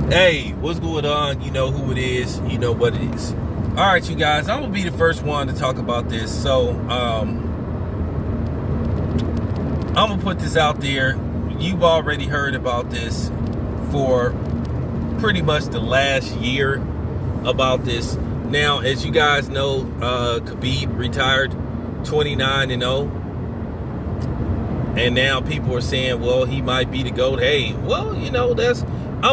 Hey, what's going on? You know who it is. You know what it is. All right, you guys. I'm gonna be the first one to talk about this. So, I'm gonna put this out there. You've already heard about this for pretty much the last year about this. Now, as you guys know, Khabib retired 29-0, and now people are saying, well, he might be the GOAT. Hey, well, I'm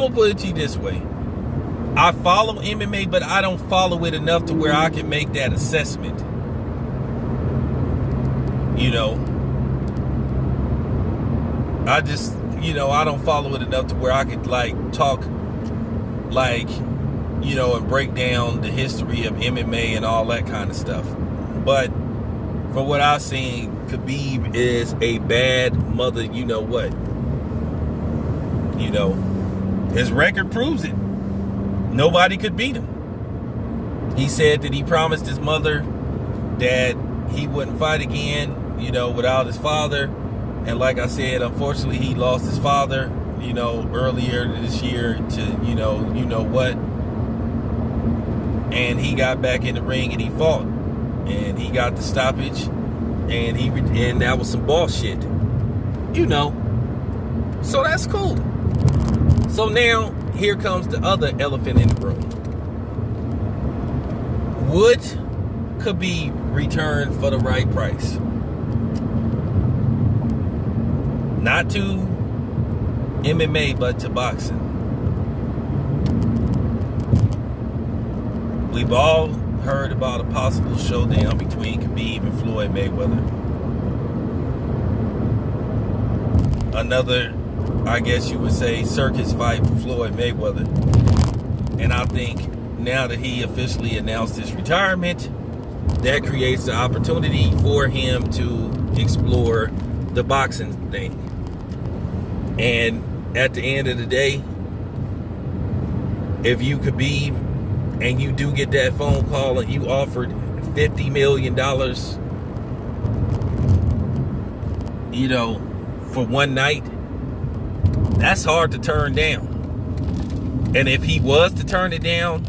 gonna put it to you this way. I follow MMA, but I don't follow it enough to where I can make that assessment. I just, I don't follow it enough to where I could talk and break down the history of MMA and all that kind of stuff. But from what I've seen, Khabib is a bad mother, what. His record proves it. Nobody could beat him. He said that he promised his mother that he wouldn't fight again, without his father. And like I said, unfortunately, he lost his father, earlier this year to, what. And he got back in the ring and he fought. And he got the stoppage. And that was some boss shit. So that's cool. So now, here comes the other elephant in the room. Would Khabib return for the right price? Not to MMA, but to boxing. We've all heard about a possible showdown between Khabib and Floyd Mayweather. Another, I guess you would say, circus fight for Floyd Mayweather. And I think now that he officially announced his retirement, that creates the opportunity for him to explore the boxing thing. And at the end of the day, if you Khabib and you do get that phone call and you offered $50 million, for one night, that's hard to turn down. And if he was to turn it down,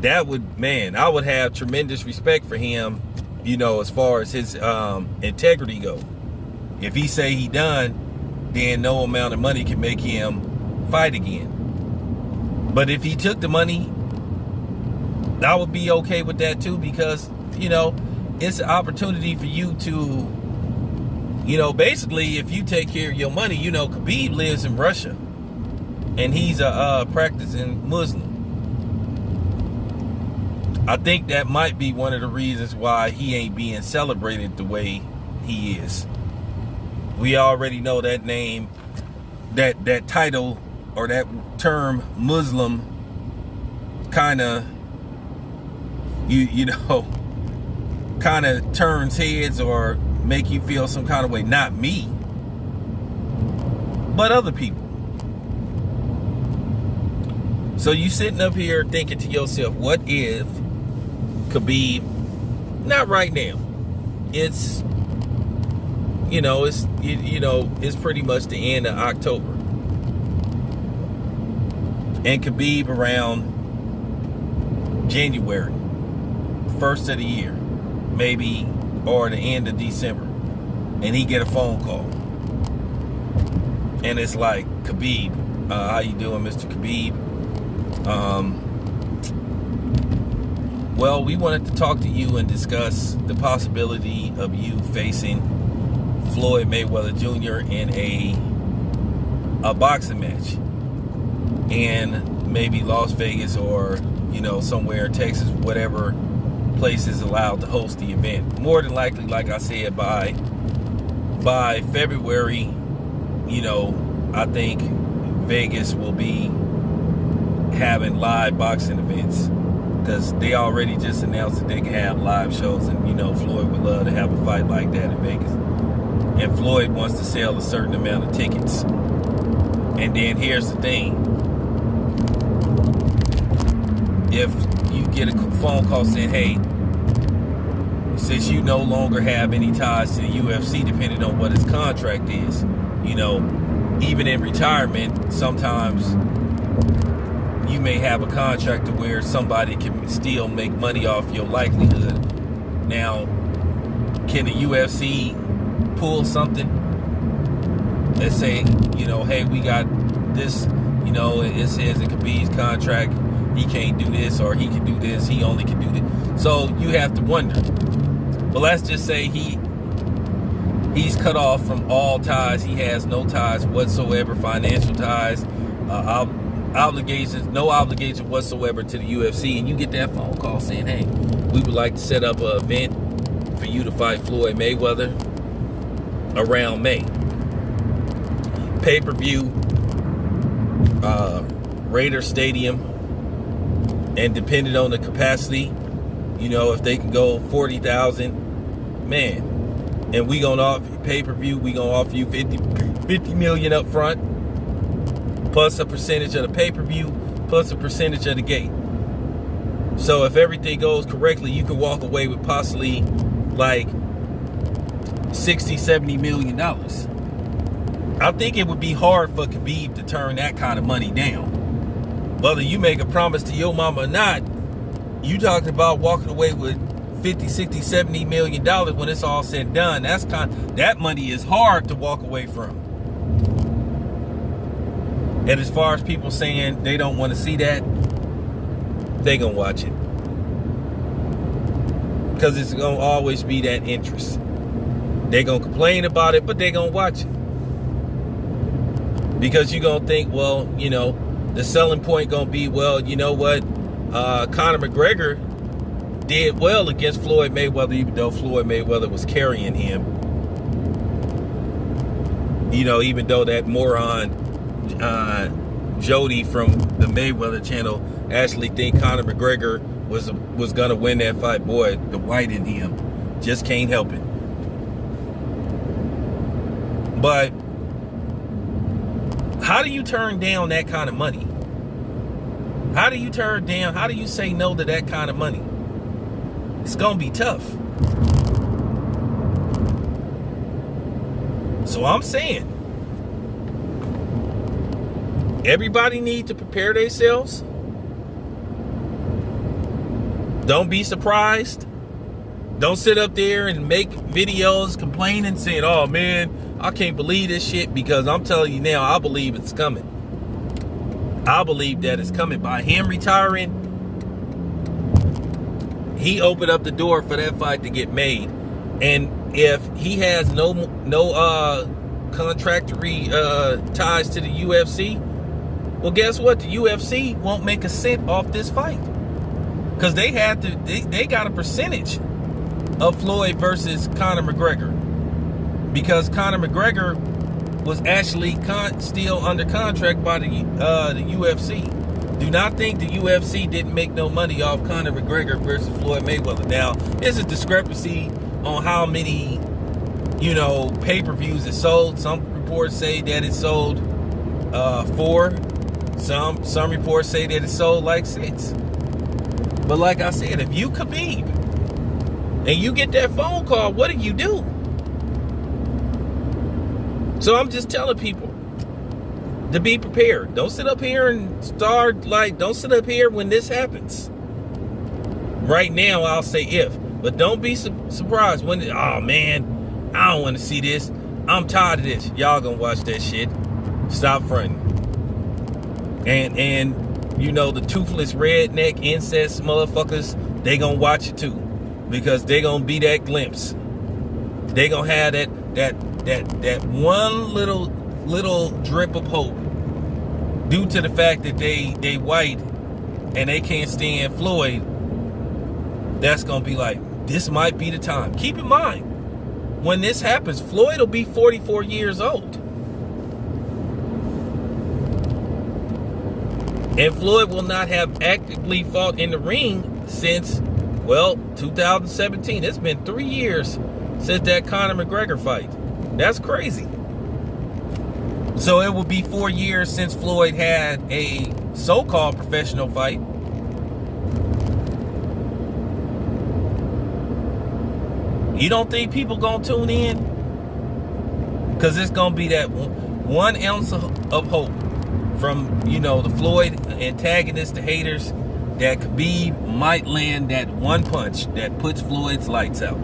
I would have tremendous respect for him, as far as his integrity go. If he say he done, then no amount of money can make him fight again. But if he took the money, I would be okay with that too, because, it's an opportunity for you to, basically, if you take care of your money, Khabib lives in Russia, and he's a practicing Muslim. I think that might be one of the reasons why he ain't being celebrated the way he is. We already know that name, that title, or that term Muslim kind of, kind of turns heads or make you feel some kind of way. Not me, but other people. So you sitting up here thinking to yourself, what if Khabib, not right now, it's it's pretty much the end of October, and Khabib around January, first of the year, maybe, or the end of December, and he get a phone call, and it's like, Khabib, how you doing, Mr. Khabib? Well, we wanted to talk to you and discuss the possibility of you facing Floyd Mayweather Jr. in a boxing match in maybe Las Vegas or, somewhere in Texas, whatever place is allowed to host the event. More than likely, like I said, by February, I think Vegas will be having live boxing events, because they already just announced that they can have live shows, and Floyd would love to have a fight like that in Vegas. And Floyd wants to sell a certain amount of tickets. And then here's the thing. If you get a phone call saying, hey, since you no longer have any ties to the UFC, depending on what his contract is, even in retirement, sometimes you may have a contract to where somebody can still make money off your likelihood. Now, can the UFC pull something? Let's say, hey, we got this, it says in Khabib's contract, he can't do this, or he can do this, he only can do this. So you have to wonder. But let's just say he's cut off from all ties. He has no ties whatsoever, financial ties, obligations, no obligation whatsoever to the UFC. And you get that phone call saying, hey, we would like to set up an event for you to fight Floyd Mayweather around May. Pay-per-view, Raider Stadium, and depending on the capacity, if they can go 40,000, man, and we gonna offer pay-per-view, we gonna offer you 50 million up front, plus a percentage of the pay-per-view, plus a percentage of the gate. So if everything goes correctly, you could walk away with possibly like 60-70 million dollars. I think it would be hard for Khabib to turn that kind of money down. Whether you make a promise to your mama or not, you talking about walking away with 50, 60, 70 million dollars when it's all said and done. That money is hard to walk away from. And as far as people saying they don't want to see that, they gonna watch it. Because it's gonna always be that interest. They gonna complain about it, but they gonna watch it. Because you gonna think, well, the selling point gonna be, well, you know what? Conor McGregor did well against Floyd Mayweather, even though Floyd Mayweather was carrying him. Even though that moron Jody from the Mayweather channel actually think Conor McGregor was gonna win that fight. Boy, the white in him just can't help it. But how do you turn down that kind of money? How do you say no to that kind of money? It's gonna be tough. So I'm saying, everybody need to prepare themselves. Don't be surprised. Don't sit up there and make videos complaining, saying, oh man, I can't believe this shit, because I'm telling you now, I believe it's coming. I believe that it's coming. By him retiring, he opened up the door for that fight to get made. And if he has no contractory ties to the UFC, well, guess what? The UFC won't make a cent off this fight, because they got a percentage of Floyd versus Conor McGregor, because Conor McGregor was actually still under contract by the UFC. Do not think the UFC didn't make no money off Conor McGregor versus Floyd Mayweather. Now, there's a discrepancy on how many, pay-per-views it sold. Some reports say that it sold 4. Some reports say that it sold like 6. But like I said, if you Khabib and you get that phone call, what do you do? So I'm just telling people to be prepared. Don't sit up here and don't sit up here when this happens. Right now, I'll say if. But don't be surprised when, oh man, I don't want to see this. I'm tired of this. Y'all gonna watch that shit. Stop fronting. And the toothless redneck incest motherfuckers, they gonna watch it too. Because they gonna be that glimpse. They gonna have that one little drip of hope, due to the fact that they white and they can't stand Floyd. That's gonna be like, this might be the time. Keep in mind, when this happens, Floyd will be 44 years old. And Floyd will not have actively fought in the ring since, 2017. It's been 3 years since that Conor McGregor fight. That's crazy. So it will be 4 years since Floyd had a so-called professional fight. You don't think people gonna tune in? Because it's gonna be that 1 ounce of hope from, you know, the Floyd antagonists, the haters, that Khabib might land that one punch that puts Floyd's lights out.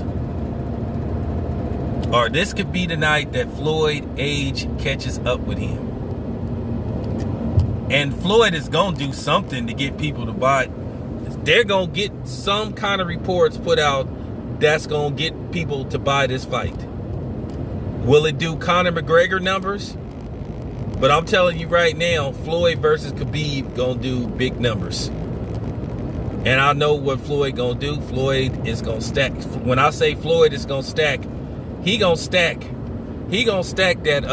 Or this could be the night that Floyd age catches up with him. And Floyd is going to do something to get people to buy it. They're going to get some kind of reports put out that's going to get people to buy this fight. Will it do Conor McGregor numbers? But I'm telling you right now, Floyd versus Khabib going to do big numbers. And I know what Floyd going to do. Floyd is going to stack. When I say Floyd is going to stack, he going to stack. He going to stack that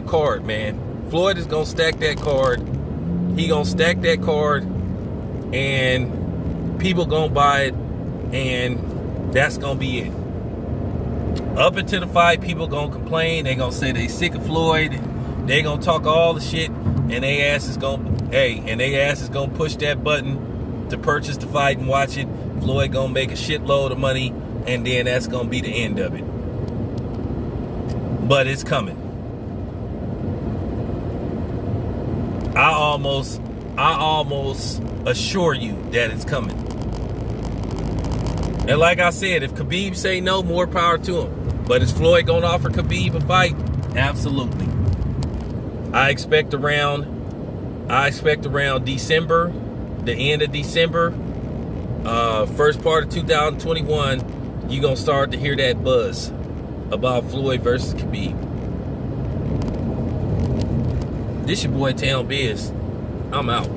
card, man. Floyd is going to stack that card. He going to stack that card, and people going to buy it, and that's going to be it. Up until the fight, people going to complain. They going to say they sick of Floyd. They going to talk all the shit, and they ass is going to push that button to purchase the fight and watch it. Floyd going to make a shitload of money, and then that's going to be the end of it. But it's coming. I almost assure you that it's coming. And like I said, if Khabib say no, more power to him. But is Floyd going to offer Khabib a fight? Absolutely. I expect around December, the end of December, first part of 2021, you're going to start to hear that buzz about Floyd versus Khabib. This your boy Town Biz. I'm out.